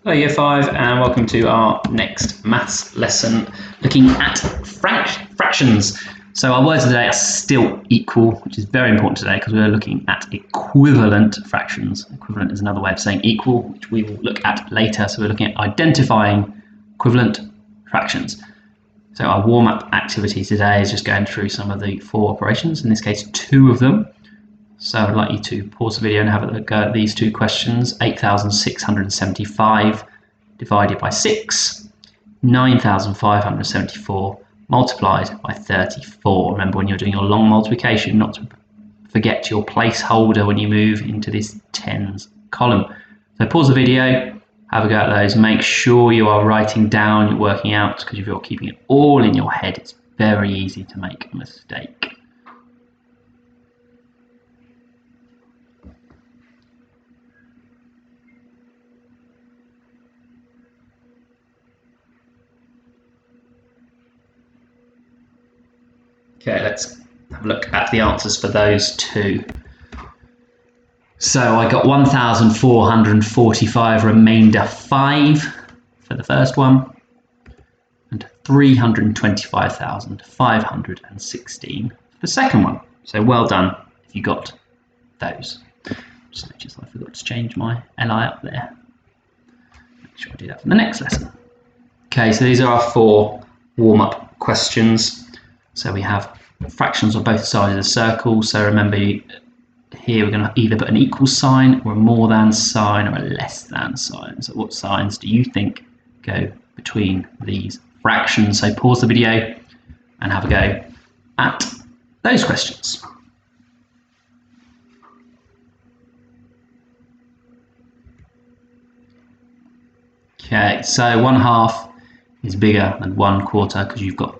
Hello Year 5 and welcome to our next maths lesson looking at fractions. So our words of the day are still equal, which is very important today because we're looking at equivalent fractions. Equivalent is another way of saying equal, which we will look at later. So we're looking at identifying equivalent fractions. So our warm-up activity today is just going through some of the 4 operations, in this case 2 of them. So I'd like you to pause the video and have a go at these 2 questions. 8,675 divided by 6, 9,574 multiplied by 34. Remember, when you're doing your long multiplication, not to forget your placeholder when you move into this tens column. So pause the video, have a go at those. Make sure you are writing down your working out, because if you're keeping it all in your head, it's very easy to make a mistake. Okay, let's have a look at the answers for those 2. So I got 1,445 remainder 5 for the first one, and 325,516 for the second one. So well done if you got those. Just noticed I forgot to change my LI up there. Make sure I do that for the next lesson. Okay, so these are our 4 warm-up questions. So we have fractions on both sides of the circle. So remember, here we're going to either put an equal sign or a more than sign or a less than sign. So what signs do you think go between these fractions? So pause the video and have a go at those questions. Okay, so 1/2 is bigger than 1/4 because you've got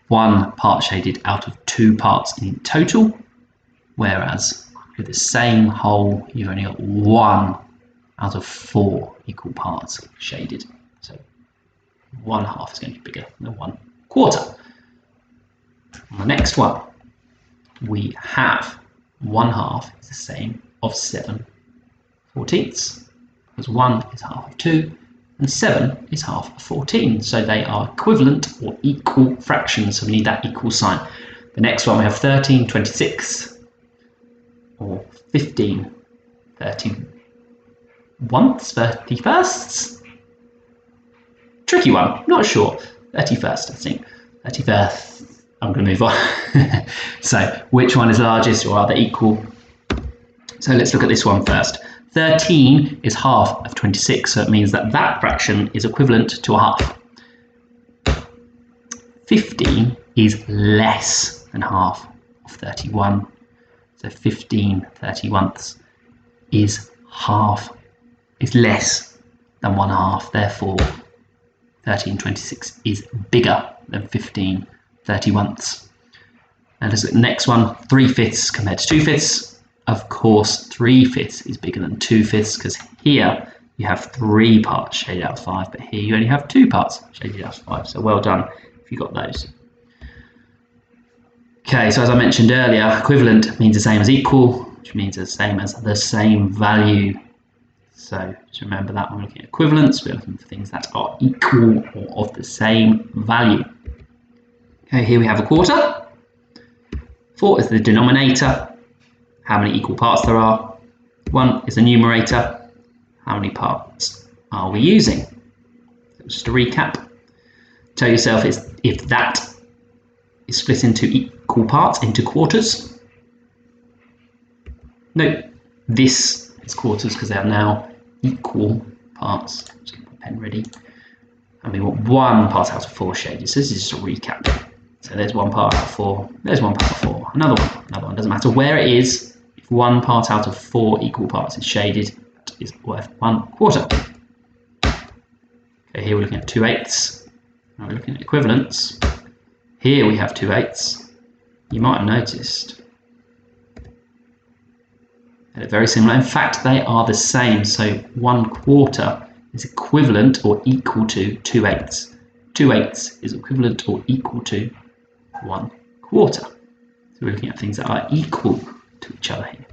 1 part shaded out of 2 parts in total, whereas with the same whole you've only got 1 out of 4 equal parts shaded. So 1/2 is going to be bigger than 1/4. On the next one, we have 1/2 is the same of 7/14, because 1 is half of 2 and 7 is half of 14. So they are equivalent or equal fractions, so we need that equal sign. The next one, we have 13/26 or 15/31. Tricky one, not sure. 31st, I think. 31st, I'm going to move on. So which one is largest, or are they equal? So let's look at this one first. 13 is half of 26, so it means that that fraction is equivalent to a half. 15 is less than half of 31, so 15/31 is less than 1/2. Therefore, 13/26 is bigger than 15/31. And let's look at the next one. 3/5 compared to 2/5. Of course, 3/5 is bigger than 2/5 because here you have 3 parts shaded out of 5, but here you only have 2 parts shaded out of 5. So well done if you got those. Okay, so as I mentioned earlier, equivalent means the same as equal, which means the same as the same value. So just remember that when we're looking at equivalence, we're looking for things that are equal or of the same value. Okay, here we have 1/4. 4 is the denominator. How many equal parts there are. 1 is the numerator. How many parts are we using? So just to recap, tell yourself if that is split into equal parts, into quarters. No, this is quarters because they are now equal parts. Just get my pen ready. And we want 1 part out of 4 shaded. So this is just a recap. So there's 1 part out of 4, there's 1 part out of 4, another one, doesn't matter where it is. If 1 part out of 4 equal parts is shaded, that is worth 1/4. Okay, here we're looking at 2/8. Now we're looking at equivalents. Here we have 2/8. You might have noticed they're very similar. In fact, they are the same. So 1/4 is equivalent or equal to 2/8. 2/8 is equivalent or equal to 1/4. So we're looking at things that are equal to each other here.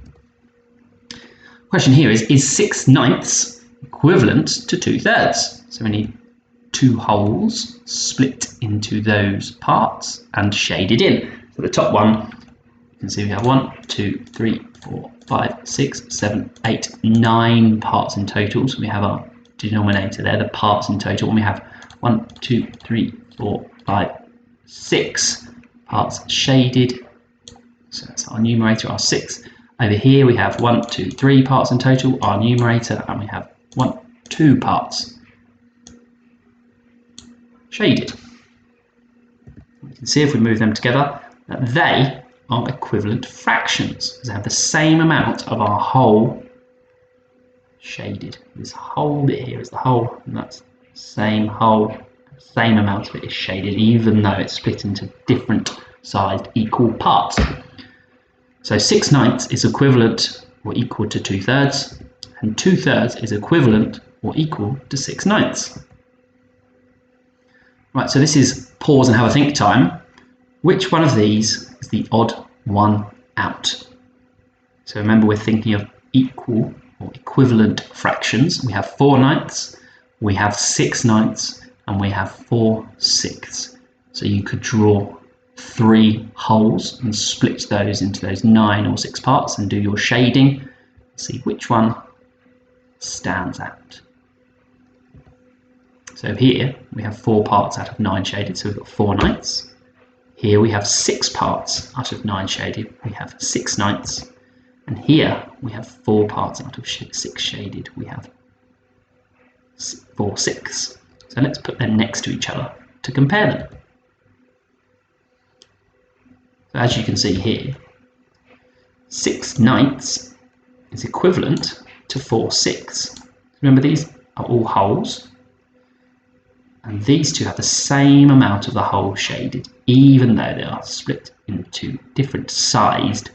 Question here is 6/9 equivalent to 2/3. So we need 2 holes split into those parts and shaded in. So the top one, you can see we have 1, 2, 3, 4, 5, 6, 7, 8, 9 parts in total. So we have our denominator there, the parts in total, and we have 1, 2, 3, 4, 5, 6 parts shaded. So that's our numerator, our 6. Over here we have 1, 2, 3 parts in total, our numerator, and we have 1, 2 parts shaded. You can see if we move them together that they are equivalent fractions because they have the same amount of our whole shaded. This whole bit here is the whole, and that's the same whole, same amount of it is shaded, even though it's split into different sized equal parts. So 6/9 is equivalent or equal to 2/3, and 2/3 is equivalent or equal to 6/9. Right, so this is pause and have a think time. Which one of these is the odd one out? So remember, we're thinking of equal or equivalent fractions. We have 4/9, we have 6/9, and we have 4/6. So you could draw 3 holes and split those into those 9 or 6 parts and do your shading. See which one stands out. So here we have 4 parts out of 9 shaded, so we've got 4/9. Here we have 6 parts out of 9 shaded, we have 6/9. And here we have 4 parts out of 6 shaded, we have 4/6. So let's put them next to each other to compare them. So as you can see here, 6/9 is equivalent to 4/6. Remember, these are all holes, and these two have the same amount of the hole shaded, even though they are split into different sized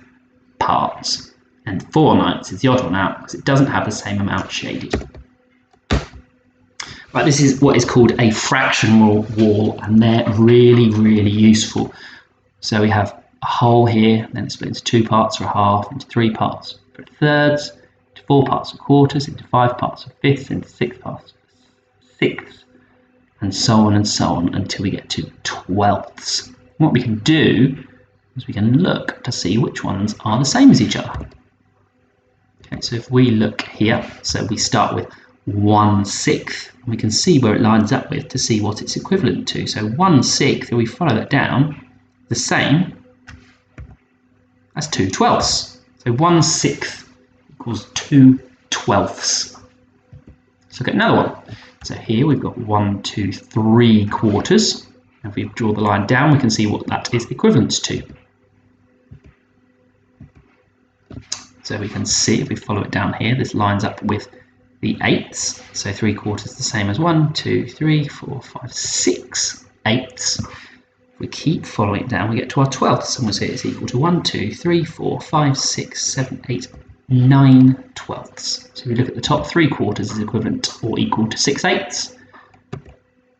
parts. And 4/9 is the odd one out because it doesn't have the same amount shaded. Right, this is what is called a fractional wall, and they're really, really useful. So we have a hole here, then it's split into 2 parts for a half, into 3 parts for thirds, into 4 parts for quarters, into 5 parts for fifths, into 6 parts for sixths, and so on until we get to 12ths. What we can do is we can look to see which ones are the same as each other. Okay, so if we look here, so we start with 1/6, and we can see where it lines up with to see what it's equivalent to. So 1/6, if we follow that down, the same as 2/12. So 1/6 equals 2/12. Let's look at another one. So here we've got 1, 2, 3 quarters. If we draw the line down, we can see what that is equivalent to. So we can see, if we follow it down here, this lines up with the 8ths. So 3 quarters is the same as 1, 2, 3, 4, 5, 6 eighths. If we keep following it down, we get to our 12ths, and we'll say it's equal to 1, 2, 3, 4, 5, 6, 7, 8, 9 twelfths. So if we look at the top, 3 quarters is equivalent or equal to 6 eighths,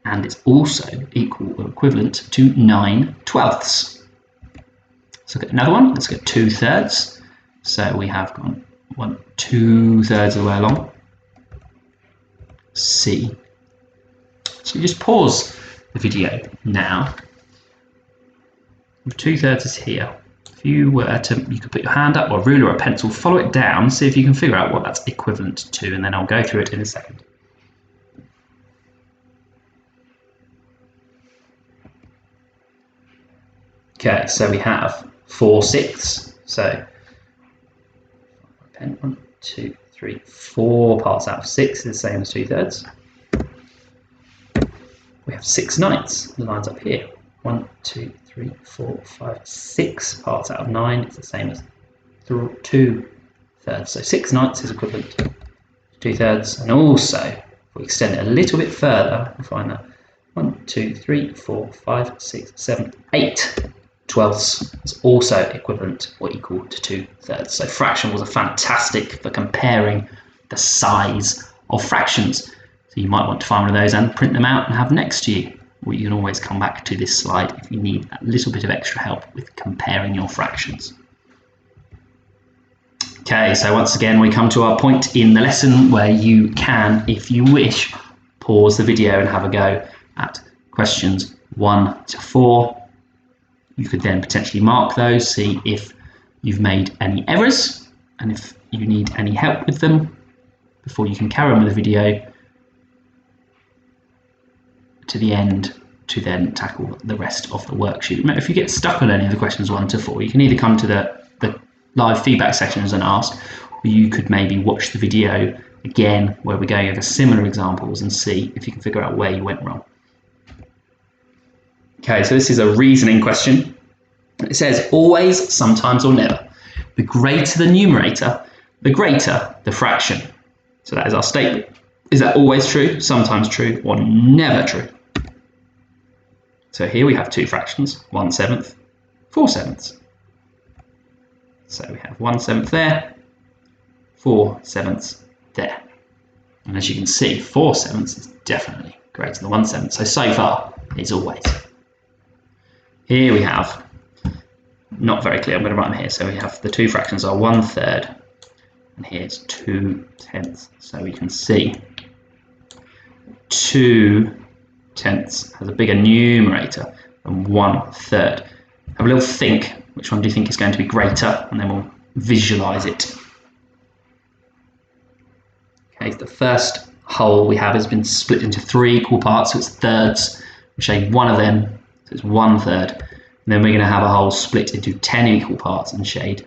and it's also equal or equivalent to 9 twelfths. Let's look at another one. Let's get 2/3. So we have gone 1, 2/3 of the way along. C. So you just pause the video now. 2/3 is here. If you were to, you could put your hand up or a ruler or a pencil, follow it down, see if you can figure out what that's equivalent to, and then I'll go through it in a second. Okay, so we have 4/6. So 1, 2, 3, 4 parts out of 6 is the same as 2/3. We have 6/9. The line's up here. 1, 2, 3, 4, 5, 6 parts out of 9 is the same as 2/3. So 6/9 is equivalent to 2/3. And also, if we extend it a little bit further, we'll find that 1, 2, 3, 4, 5, 6, 7, 8 twelfths is also equivalent or equal to 2/3. So fractionals are fantastic for comparing the size of fractions. So you might want to find one of those and print them out and have next to you. Or you can always come back to this slide if you need a little bit of extra help with comparing your fractions. Okay, so once again we come to our point in the lesson where you can, if you wish, pause the video and have a go at questions 1 to 4. You could then potentially mark those, see if you've made any errors and if you need any help with them before you can carry on with the video to the end to then tackle the rest of the worksheet. Remember, if you get stuck on any of the questions 1 to 4, you can either come to the live feedback sections and ask, or you could maybe watch the video again where we're going over similar examples and see if you can figure out where you went wrong. Okay, so this is a reasoning question. It says always, sometimes, or never. The greater the numerator, the greater the fraction. So that is our statement. Is that always true, sometimes true, or never true? So here we have two fractions, 1/7, 4/7. So we have 1/7 there, 4/7 there. And as you can see, 4/7 is definitely greater than 1/7. So far, it's always. Here we have, not very clear, I'm going to write them here. So we have the two fractions are 1/3, and here's 2/10. So we can see 2/10 has a bigger numerator than 1/3. Have a little think. Which one do you think is going to be greater? And then we'll visualize it. Okay, the first whole we have has been split into 3 equal parts, so it's thirds. We shade one of them, so it's 1/3. And then we're going to have a whole split into 10 equal parts and shade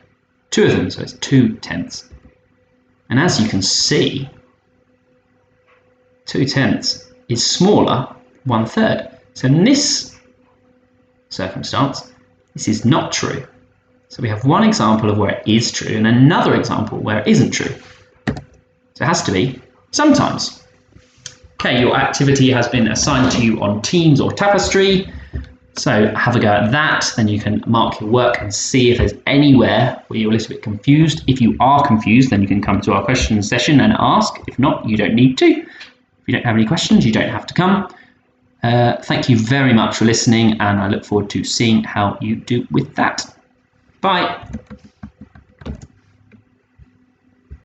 2 of them, so it's 2/10. And as you can see, 2/10 is smaller than 1/3. So in this circumstance, this is not true. So we have one example of where it is true and another example where it isn't true. So it has to be sometimes. Okay, your activity has been assigned to you on Teams or Tapestry. So have a go at that, then you can mark your work and see if there's anywhere where you're a little bit confused. If you are confused, then you can come to our questions session and ask. If not, you don't need to. If you don't have any questions, you don't have to come. Thank you very much for listening, and I look forward to seeing how you do with that. Bye.